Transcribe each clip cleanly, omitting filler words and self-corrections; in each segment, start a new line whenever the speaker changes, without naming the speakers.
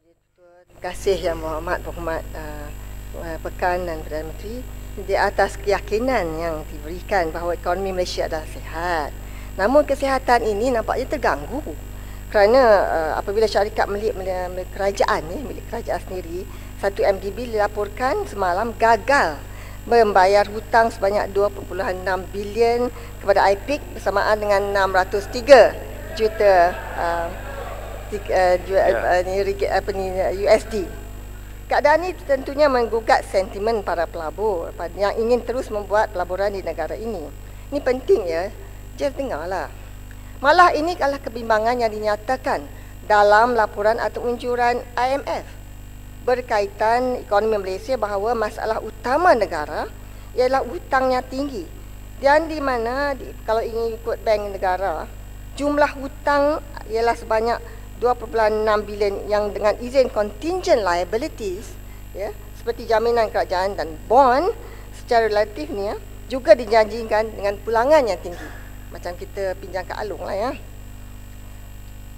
Terima kasih Yang Berhormat Pekan dan Perdana Menteri di atas keyakinan yang diberikan bahawa ekonomi Malaysia adalah sihat. Namun kesihatan ini nampaknya terganggu kerana apabila syarikat milik kerajaan sendiri, satu MDB dilaporkan semalam gagal membayar hutang sebanyak 2.6 bilion kepada IPIC bersamaan dengan 603 juta USD. Keadaan ini tentunya menggugat sentimen para pelabur yang ingin terus membuat pelaburan di negara ini. Ini penting ya, just dengarlah. Malah ini adalah kebimbangan yang dinyatakan dalam laporan atau unjuran IMF berkaitan ekonomi Malaysia bahawa masalah utama negara ialah hutangnya tinggi. Dan di mana kalau ingin ikut bank negara, jumlah hutang ialah sebanyak 2.6 bilion yang dengan izin contingent liabilities ya, seperti jaminan kerajaan dan bond secara relatif ni ya, juga dijanjikan dengan pulangan yang tinggi. Macam kita pinjam ke Alung lah ya.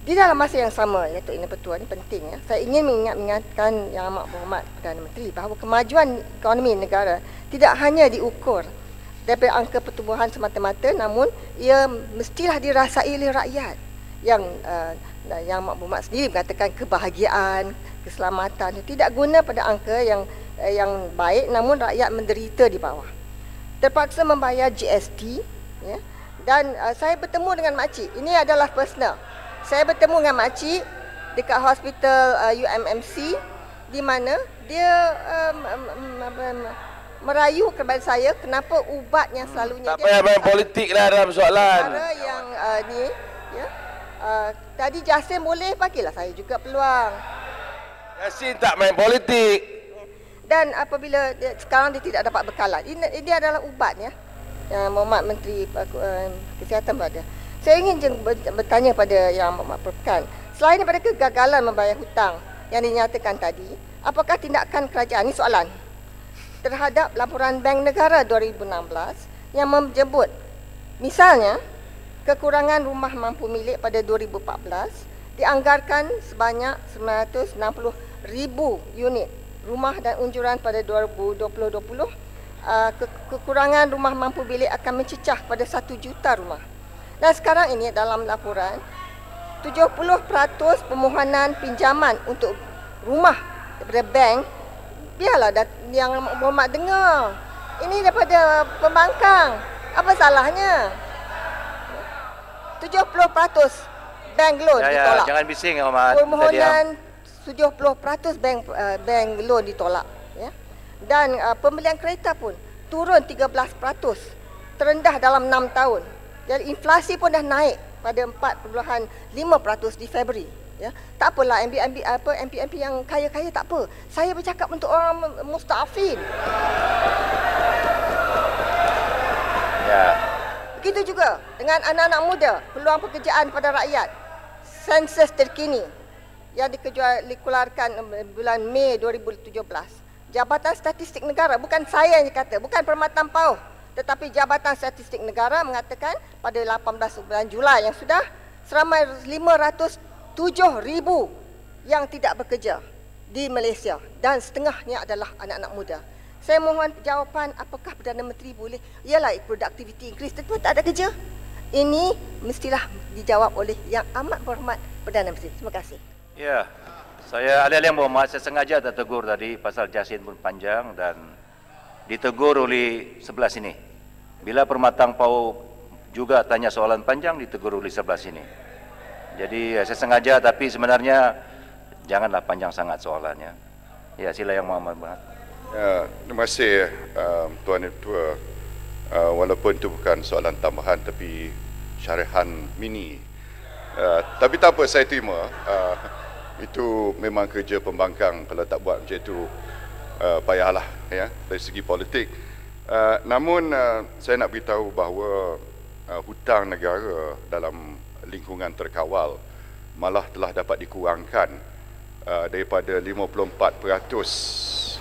Di dalam masa yang sama, ya Tok Ina Petua, ini penting ya. Saya ingin mengingatkan Yang Amat Berhormat Perdana Menteri bahawa kemajuan ekonomi negara tidak hanya diukur daripada angka pertumbuhan semata-mata, namun ia mestilah dirasai oleh rakyat. Yang Amat Berhormat sendiri mengatakan kebahagiaan, keselamatan tidak guna pada angka yang baik, namun rakyat menderita di bawah. Terpaksa membayar GST ya. Dan saya bertemu dengan makcik. Ini adalah personal. Saya bertemu dengan makcik dekat hospital UMMC di mana dia merayu kepada saya kenapa ubat yang selalunya
tak payah main politik lah dalam soalan.
Cara yang ni ya. Tadi Jasin boleh, bagilah saya juga peluang.
Yasin tak main politik.
Dan apabila sekarang dia tidak dapat bekalan, ini adalah ubat ya. Yang Mohd Menteri Kesihatan berada. Saya ingin bertanya pada Yang Mohd Pekan, selain daripada kegagalan membayar hutang yang dinyatakan tadi, apakah tindakan kerajaan, ini soalan, terhadap laporan Bank Negara 2016 yang menyebut misalnya kekurangan rumah mampu milik pada 2014 dianggarkan sebanyak 960,000 unit rumah dan unjuran pada 2020 kekurangan rumah mampu milik akan mencecah pada 1 juta rumah. Dan sekarang ini dalam laporan 70% permohonan pinjaman untuk rumah daripada bank, biarlah Yang Berhormat dengar, ini daripada pembangkang. Apa salahnya? 70% bank loan ditolak.
Jangan bising ya, Ahmad.
Permohonan 70% bank loan ditolak ya. Dan pembelian kereta pun turun 13%, terendah dalam 6 tahun. Jadi inflasi pun dah naik pada 4.5% di Februari ya. Tak apalah MP yang kaya-kaya tak apa. Saya bercakap untuk orang musta'afin.
Ya.
Begitu juga dengan anak-anak muda, peluang pekerjaan pada rakyat. Sensus terkini yang dikeluarkan bulan Mei 2017. Jabatan Statistik Negara, bukan saya yang kata, bukan Perkhidmatan PAUH, tetapi Jabatan Statistik Negara mengatakan pada 18 bulan Julai yang sudah seramai 507,000 yang tidak bekerja di Malaysia dan setengahnya adalah anak-anak muda. Saya mohon jawapan, apakah Perdana Menteri boleh, ialah productivity increase, tetapi tak ada kerja. Ini mestilah dijawab oleh Yang Amat Berhormat Perdana Menteri. Terima kasih.
Ya, saya Yang Berhormat, saya sengaja tak tegur tadi pasal Jasin pun panjang dan ditegur oleh sebelah sini. Bila Perkhidmatan PAUH juga tanya soalan panjang, ditegur oleh sebelah sini. Jadi saya sengaja, tapi sebenarnya janganlah panjang sangat soalannya. Ya, sila Yang Berhormat.
Ya, terima kasih Tuan Ketua. Walaupun itu bukan soalan tambahan tapi syarahan mini. Tapi tak apa, saya terima. Itu memang kerja pembangkang, kalau tak buat macam itu payahlah ya dari segi politik. Namun saya nak beritahu bahawa hutang negara dalam lingkungan terkawal malah telah dapat dikurangkan daripada 54%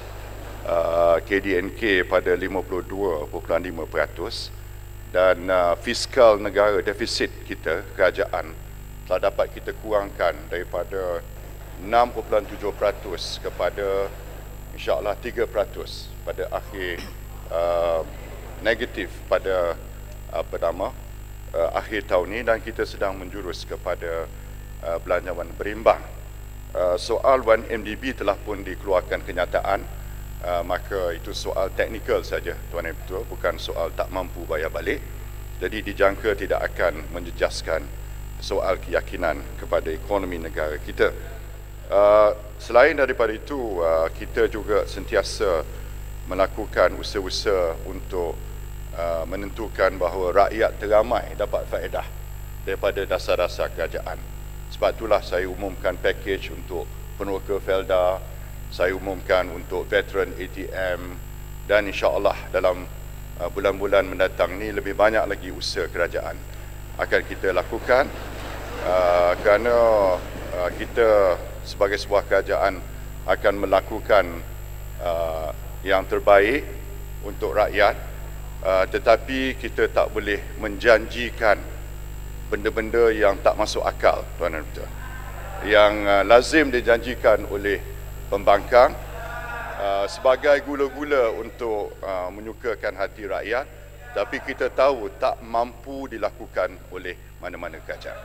KDNK pada 52.5% dan fiskal negara, defisit kita kerajaan telah dapat kita kurangkan daripada 6.7% kepada insya-Allah 3% pada akhir negatif pada akhir tahun ini, dan kita sedang menjurus kepada belanjawan berimbang. Soal 1MDB telah pun dikeluarkan kenyataan, maka itu soal teknikal saja Tuan Yang Ketua, bukan soal tak mampu bayar balik. Jadi dijangka tidak akan menjejaskan soal keyakinan kepada ekonomi negara kita. Selain daripada itu, kita juga sentiasa melakukan usaha-usaha untuk menentukan bahawa rakyat teramai dapat faedah daripada dasar-dasar kerajaan. Sebab itulah saya umumkan pakej untuk peneroka Felda, saya umumkan untuk veteran ATM, dan insya-Allah dalam bulan-bulan mendatang ni lebih banyak lagi usaha kerajaan akan kita lakukan, kerana kita sebagai sebuah kerajaan akan melakukan yang terbaik untuk rakyat, tetapi kita tak boleh menjanjikan benda-benda yang tak masuk akal, Tuan dan Puan. Yang lazim dijanjikan oleh pembangkang sebagai gula-gula untuk menyukakan hati rakyat, tapi kita tahu tak mampu dilakukan oleh mana-mana kerajaan.